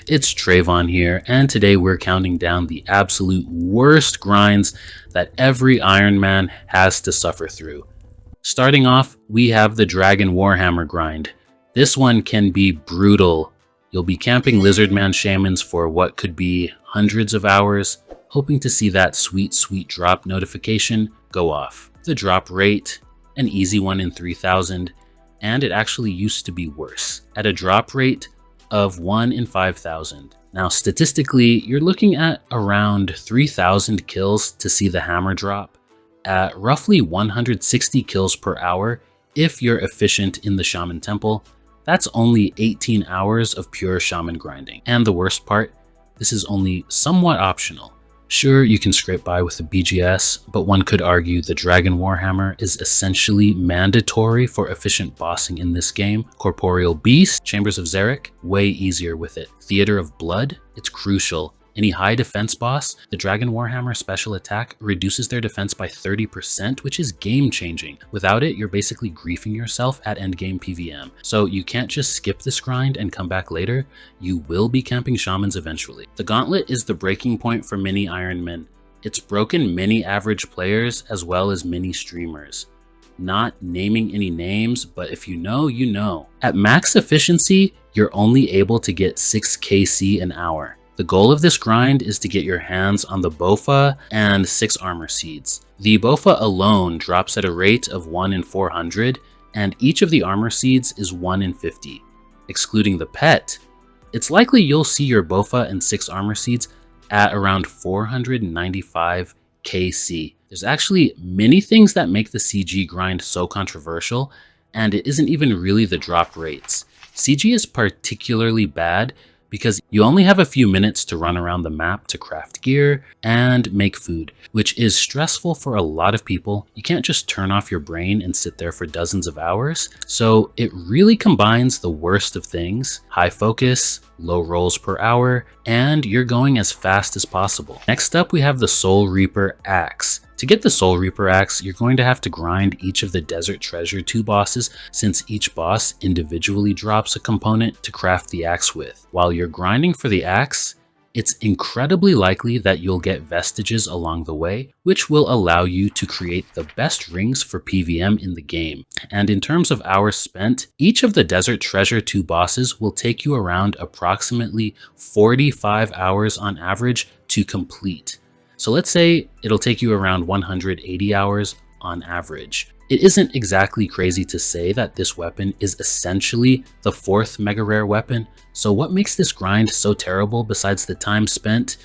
it's Trayvon here, and today we're counting down the absolute worst grinds that every Ironman has to suffer through. Starting off, we have the Dragon Warhammer grind. This one can be brutal. You'll be camping Lizardman Shamans for what could be hundreds of hours, hoping to see that sweet drop notification go off. The drop rate, an easy one in 3000, and it actually used to be worse, at a drop rate of 1 in 5,000. Now statistically, you're looking at around 3,000 kills to see the hammer drop, at roughly 160 kills per hour if you're efficient in the Shaman Temple. That's only 18 hours of pure Shaman grinding. And the worst part, this is only somewhat optional. Sure, you can scrape by with the BGS, but one could argue the Dragon Warhammer is essentially mandatory for efficient bossing in this game. Corporeal Beast, Chambers of Xeric, way easier with it. Theater of Blood, it's crucial. Any high defense boss, the Dragon Warhammer special attack reduces their defense by 30%, which is game changing. Without it, you're basically griefing yourself at endgame PVM. So you can't just skip this grind and come back later, you will be camping Shamans eventually. The Gauntlet is the breaking point for many Ironmen. It's broken many average players as well as many streamers. Not naming any names, but if you know, you know. At max efficiency, you're only able to get 6 KC an hour. The goal of this grind is to get your hands on the Bofa and 6 armor seeds. The Bofa alone drops at a rate of 1 in 400, and each of the armor seeds is 1 in 50. Excluding the pet, it's likely you'll see your Bofa and 6 armor seeds at around 495 KC. There's actually many things that make the CG grind so controversial, and it isn't even really the drop rates. CG is particularly bad because you only have a few minutes to run around the map to craft gear and make food, which is stressful for a lot of people. You can't just turn off your brain and sit there for dozens of hours. So it really combines the worst of things: high focus, low rolls per hour, and you're going as fast as possible. Next up, we have the Soul Reaper Axe. To get the Soul Reaper Axe, you're going to have to grind each of the Desert Treasure 2 bosses, since each boss individually drops a component to craft the axe with. While you're grinding for the axe, it's incredibly likely that you'll get vestiges along the way, which will allow you to create the best rings for PVM in the game. And in terms of hours spent, each of the Desert Treasure 2 bosses will take you around approximately 45 hours on average to complete. So let's say it'll take you around 180 hours on average. It isn't exactly crazy to say that this weapon is essentially the 4th mega rare weapon. So what makes this grind so terrible besides the time spent?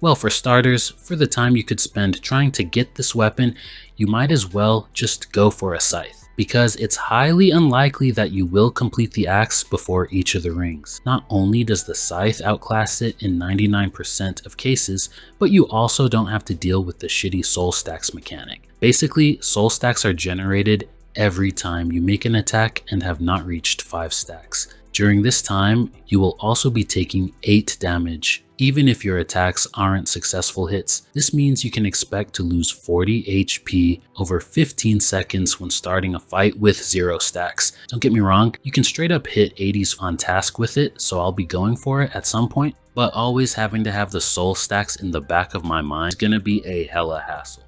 Well, for starters, for the time you could spend trying to get this weapon, you might as well just go for a scythe, because it's highly unlikely that you will complete the axe before each of the rings. Not only does the scythe outclass it in 99% of cases, but you also don't have to deal with the shitty soul stacks mechanic. Basically, soul stacks are generated every time you make an attack and have not reached 5 stacks. During this time, you will also be taking 8 damage. Even if your attacks aren't successful hits, this means you can expect to lose 40 HP over 15 seconds when starting a fight with 0 stacks. Don't get me wrong, you can straight up hit 80s on task with it, so I'll be going for it at some point, but always having to have the soul stacks in the back of my mind is gonna be a hella hassle.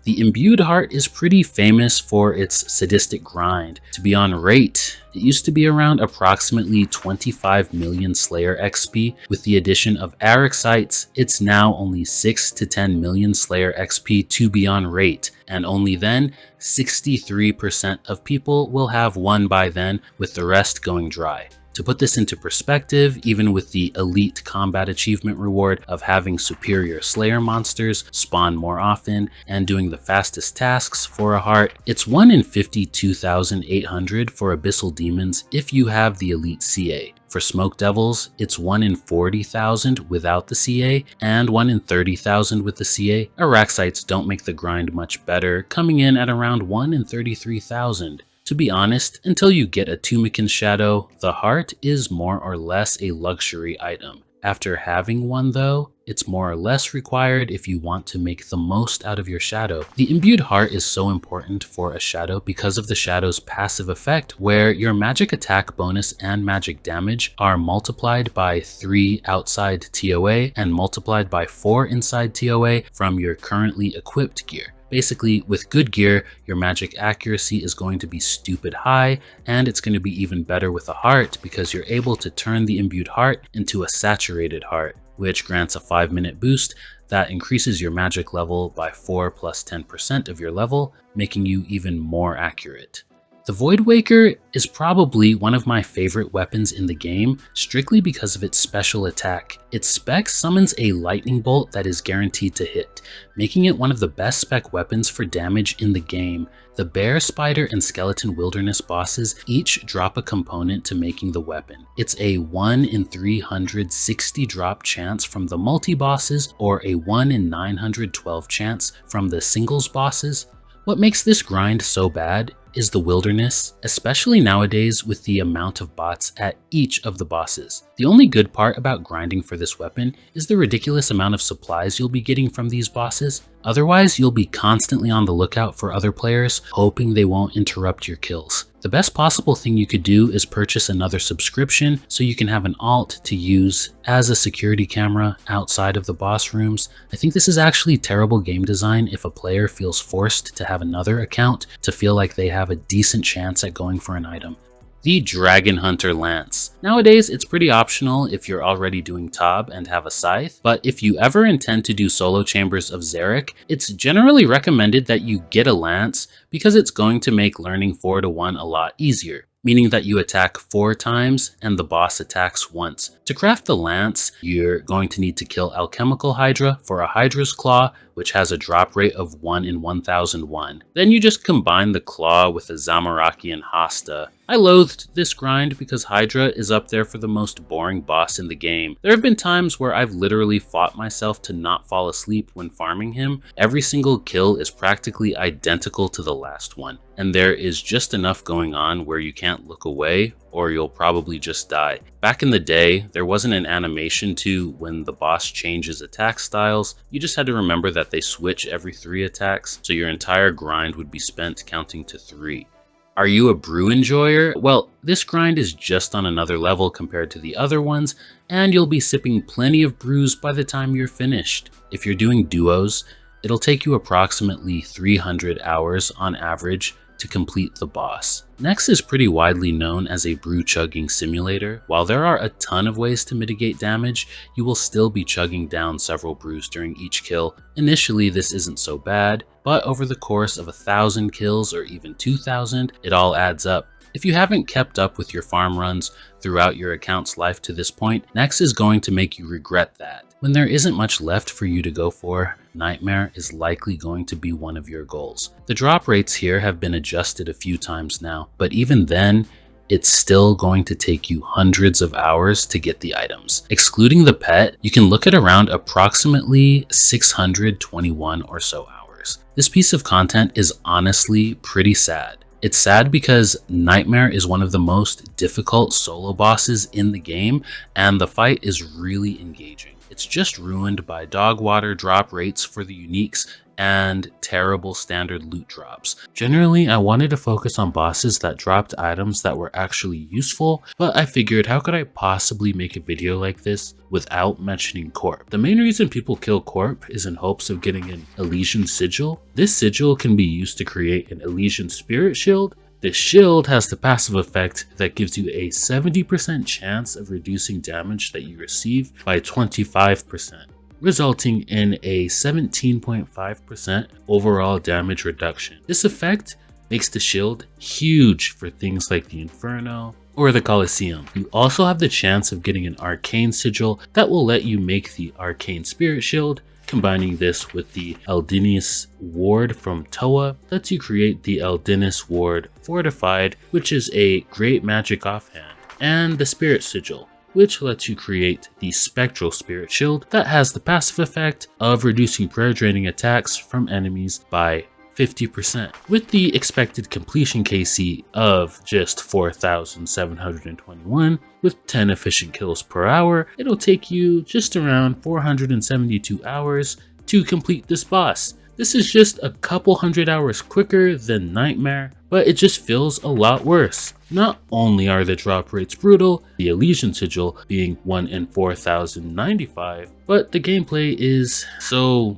The Imbued Heart is pretty famous for its sadistic grind. To be on rate, it used to be around approximately 25 million Slayer XP. With the addition of Arixites, it's now only 6 to 10 million Slayer XP to be on rate, and only then 63% of people will have one by then, with the rest going dry. To put this into perspective, even with the elite combat achievement reward of having superior Slayer monsters spawn more often and doing the fastest tasks for a heart, it's 1 in 52,800 for Abyssal Demons if you have the elite CA. For Smoke Devils, it's 1 in 40,000 without the CA and 1 in 30,000 with the CA. Araxites don't make the grind much better, coming in at around 1 in 33,000. To be honest, until you get a Tumikin Shadow, the heart is more or less a luxury item. After having one though, it's more or less required if you want to make the most out of your shadow. The Imbued Heart is so important for a shadow because of the shadow's passive effect, where your magic attack bonus and magic damage are multiplied by 3 outside TOA and multiplied by 4 inside TOA from your currently equipped gear. Basically, with good gear, your magic accuracy is going to be stupid high, and it's going to be even better with a heart because you're able to turn the Imbued Heart into a saturated heart, which grants a 5-minute boost that increases your magic level by 4 plus 10% of your level, making you even more accurate. The Voidwaker is probably one of my favorite weapons in the game, strictly because of its special attack. Its spec summons a lightning bolt that is guaranteed to hit, making it one of the best spec weapons for damage in the game. The bear, spider, and skeleton wilderness bosses each drop a component to making the weapon. It's a 1 in 360 drop chance from the multi-bosses, or a 1 in 912 chance from the singles bosses. What makes this grind so bad is the wilderness, especially nowadays with the amount of bots at each of the bosses. The only good part about grinding for this weapon is the ridiculous amount of supplies you'll be getting from these bosses. Otherwise, you'll be constantly on the lookout for other players, hoping they won't interrupt your kills. The best possible thing you could do is purchase another subscription so you can have an alt to use as a security camera outside of the boss rooms. I think this is actually terrible game design if a player feels forced to have another account to feel like they have a decent chance at going for an item. The Dragon Hunter Lance. Nowadays, it's pretty optional if you're already doing Tob and have a scythe, but if you ever intend to do solo chambers of Xeric, it's generally recommended that you get a lance because it's going to make learning 4-1 a lot easier, meaning that you attack 4 times and the boss attacks once. To craft the lance, you're going to need to kill Alchemical Hydra for a Hydra's Claw, which has a drop rate of 1 in 1001. Then you just combine the claw with a Zamarakian Hasta. I loathed this grind because Hydra is up there for the most boring boss in the game. There have been times where I've literally fought myself to not fall asleep when farming him. Every single kill is practically identical to the last one, and there is just enough going on where you can't look away or you'll probably just die. Back in the day, there wasn't an animation to when the boss changes attack styles. You just had to remember that they switch every 3 attacks, so your entire grind would be spent counting to 3. Are you a brew enjoyer? Well, this grind is just on another level compared to the other ones, and you'll be sipping plenty of brews by the time you're finished. If you're doing duos, it'll take you approximately 300 hours on average to complete the boss. Next is pretty widely known as a brew chugging simulator. While there are a ton of ways to mitigate damage, you will still be chugging down several brews during each kill. Initially, this isn't so bad, but over the course of 1,000 kills or even 2,000, it all adds up. If you haven't kept up with your farm runs throughout your account's life to this point, next is going to make you regret that. When there isn't much left for you to go for, Nightmare is likely going to be one of your goals. The drop rates here have been adjusted a few times now, but even then, it's still going to take you hundreds of hours to get the items. Excluding the pet, you can look at around approximately 621 or so hours. This piece of content is honestly pretty sad. It's sad because Nightmare is one of the most difficult solo bosses in the game, and the fight is really engaging. It's just ruined by dog water drop rates for the uniques and terrible standard loot drops. Generally, I wanted to focus on bosses that dropped items that were actually useful, but I figured how could I possibly make a video like this without mentioning Corp? The main reason people kill Corp is in hopes of getting an Elysian Sigil. This sigil can be used to create an Elysian Spirit Shield. This shield has the passive effect that gives you a 70% chance of reducing damage that you receive by 25%, resulting in a 17.5% overall damage reduction. This effect makes the shield huge for things like the Inferno or the Colosseum. You also have the chance of getting an Arcane Sigil that will let you make the Arcane Spirit Shield. Combining this with the Eldinis Ward from Toa lets you create the Eldinis Ward Fortified, which is a great magic offhand, and the Spirit Sigil, which lets you create the Spectral Spirit Shield that has the passive effect of reducing prayer draining attacks from enemies by 50%. With the expected completion KC of just 4,721, with 10 efficient kills per hour, it'll take you just around 472 hours to complete this boss. This is just a couple hundred hours quicker than Nightmare, but it just feels a lot worse. Not only are the drop rates brutal, the Elysian Sigil being 1 in 4,095, but the gameplay is so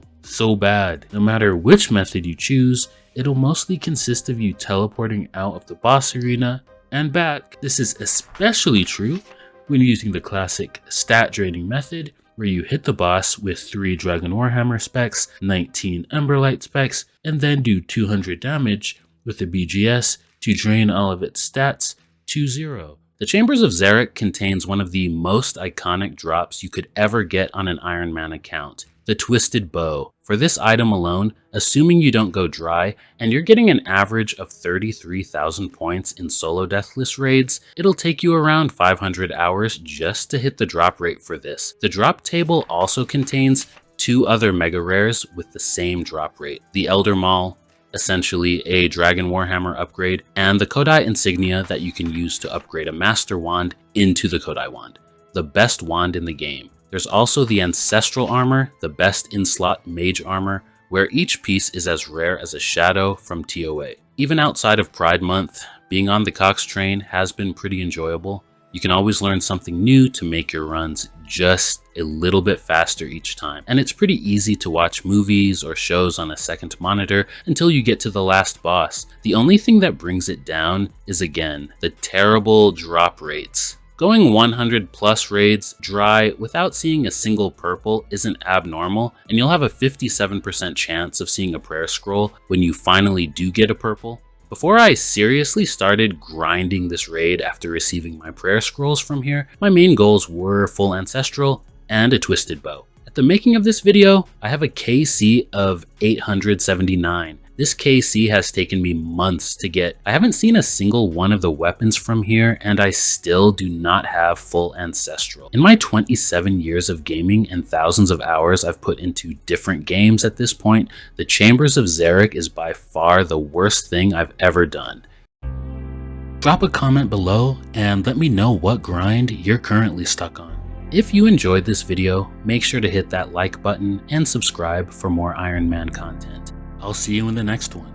bad. No matter which method you choose, it'll mostly consist of you teleporting out of the boss arena and back. This is especially true when using the classic stat draining method, where you hit the boss with 3 Dragon Warhammer specs, 19 Emberlight specs, and then do 200 damage with a BGS to drain all of its stats to 0. The Chambers of Xeric contains one of the most iconic drops you could ever get on an Ironman account, the Twisted Bow. For this item alone, assuming you don't go dry, and you're getting an average of 33,000 points in solo deathless raids, it'll take you around 500 hours just to hit the drop rate for this. The drop table also contains 2 other mega rares with the same drop rate: the Elder Maul, essentially a Dragon Warhammer upgrade, and the Kodai Insignia that you can use to upgrade a Master Wand into the Kodai Wand, the best wand in the game. There's also the Ancestral Armor, the best in-slot mage armor, where each piece is as rare as a shadow from TOA. Even outside of Pride Month, being on the Cox train has been pretty enjoyable. You can always learn something new to make your runs just a little bit faster each time. And it's pretty easy to watch movies or shows on a second monitor until you get to the last boss. The only thing that brings it down is, again, the terrible drop rates. Going 100 plus raids dry without seeing a single purple isn't abnormal, and you'll have a 57% chance of seeing a prayer scroll when you finally do get a purple. Before I seriously started grinding this raid after receiving my prayer scrolls from here, my main goals were full ancestral and a twisted bow. At the making of this video, I have a KC of 879. This KC has taken me months to get. I haven't seen a single one of the weapons from here, and I still do not have full ancestral. In my 27 years of gaming and thousands of hours I've put into different games at this point, the Chambers of Xeric is by far the worst thing I've ever done. Drop a comment below and let me know what grind you're currently stuck on. If you enjoyed this video, make sure to hit that like button and subscribe for more Iron Man content. I'll see you in the next one.